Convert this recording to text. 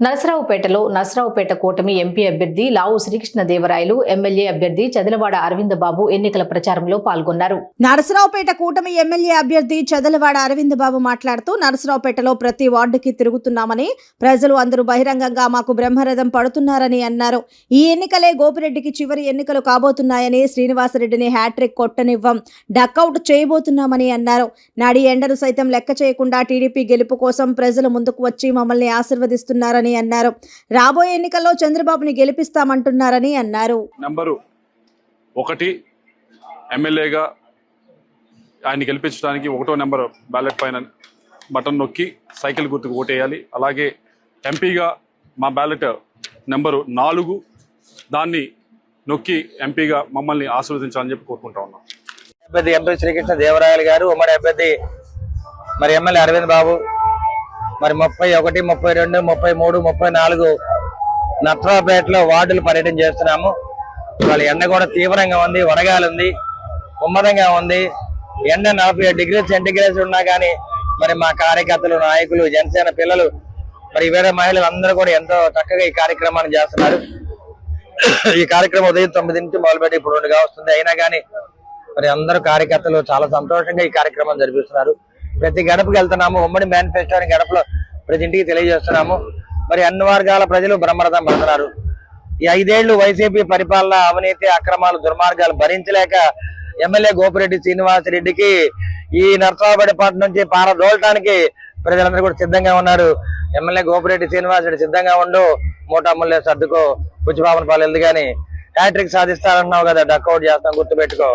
నరసరావుపేట కూటమి ఎంపీ అభ్యర్థి లావు శ్రీకృష్ణదేవరాయలు, ఎమ్మెల్యే అభ్యర్థి చదలవాడ అరవింద్ బాబు ఎన్నికల ప్రచారంలో పాల్గొన్నారు. నరసరావుపేట కూటమి ఎమ్మెల్యే అభ్యర్థి చదలవాడ అరవింద్ బాబు మాట్లాడుతూ, నరసరావుపేటలో ప్రతి వార్డుకి తిరుగుతున్నామని, ప్రజలు అందరూ బహిరంగంగా మాకు బ్రహ్మరథం పడుతున్నారని అన్నారు. ఈ ఎన్నికలే గోపిరెడ్డికి చివరి ఎన్నికలు కాబోతున్నాయని, శ్రీనివాసరెడ్డిని హ్యాట్రిక్ కొట్టనివ్వం, డక్అవుట్ చేయబోతున్నామని అన్నారు. నాడి ఎండను సైతం లెక్క చేయకుండా టీడీపీ గెలుపు కోసం ప్రజలు ముందుకు వచ్చి మమ్మల్ని ఆశీర్వదిస్తున్నారని అన్నారు. రాబోయే ఎన్నికల్లో చంద్రబాబుని గెలిపిస్తామంటున్నారని అన్నారు. నంబరు 1 ఎమ్మెల్యేగా ఆయన గెలిపించడానికి 1వ నెంబర్ బ్యాలెట్ పైన బటన్ నొక్కి సైకిల్ గుర్తుకు ఓటేయాలి. అలాగే ఎంపీగా మా బ్యాలెట్ నెంబరు 4 దాన్ని నొక్కి ఎంపీగా మమ్మల్ని ఆశీర్వదించాలని చెప్పి కోరుకుంటా ఉన్నాం. అభ్యర్థి ఎంపీ శ్రీకృష్ణదేవరాయలు గారు, ఉమ్మడి అభ్యర్థి మరి ఎమ్మెల్యే అరవింద్ బాబు మరి 31, 32, 33, 34 నర్సరావుపేటలో వార్డులు పర్యటన చేస్తున్నాము. వాళ్ళ ఎండ కూడా తీవ్రంగా ఉంది, వడగాలి ఉంది, ఉమ్మదంగా ఉంది. ఎండ 47 డిగ్రీల సెంటిగ్రేడ్ ఉన్నా కానీ మరి మా కార్యకర్తలు, నాయకులు, జనసేన పిల్లలు, మరి వేరే మహిళలు అందరూ కూడా ఎంతో చక్కగా ఈ కార్యక్రమాన్ని చేస్తున్నారు. ఈ కార్యక్రమం ఉదయం 9 నుంచి మొదలుపెట్టి ఇప్పుడు 2 వస్తుంది. అయినా కానీ మరి అందరూ కార్యకర్తలు చాలా సంతోషంగా ఈ కార్యక్రమం జరిపిస్తున్నారు. ప్రతి గడపకి వెళ్తున్నాము. ఉమ్మడి మేనిఫెస్టోని గడపలో ప్రతి ఇంటికి తెలియజేస్తున్నాము. మరి అన్ని వర్గాల ప్రజలు బ్రహ్మరథం పడుతున్నారు. ఈ 5 ఏళ్లు వైసీపీ పరిపాలన, అవినీతి, అక్రమాలు, దుర్మార్గాలు భరించలేక ఎమ్మెల్యే గోపిరెడ్డి శ్రీనివాసరెడ్డికి ఈ నర్సరావుపేట నుంచి పారదోలటానికి ప్రజలందరూ కూడా సిద్ధంగా ఉన్నారు. ఎమ్మెల్యే గోపిరెడ్డి శ్రీనివాసరెడ్డి సిద్ధంగా ఉండు, మూటమ్ములే సర్దుకో, పుచ్చిపాపన పాలు వెళ్దు కానీ హ్యాట్రిక్ సాధిస్తారన్నావు కదా, డక్అవుట్ చేస్తాం, గుర్తుపెట్టుకో.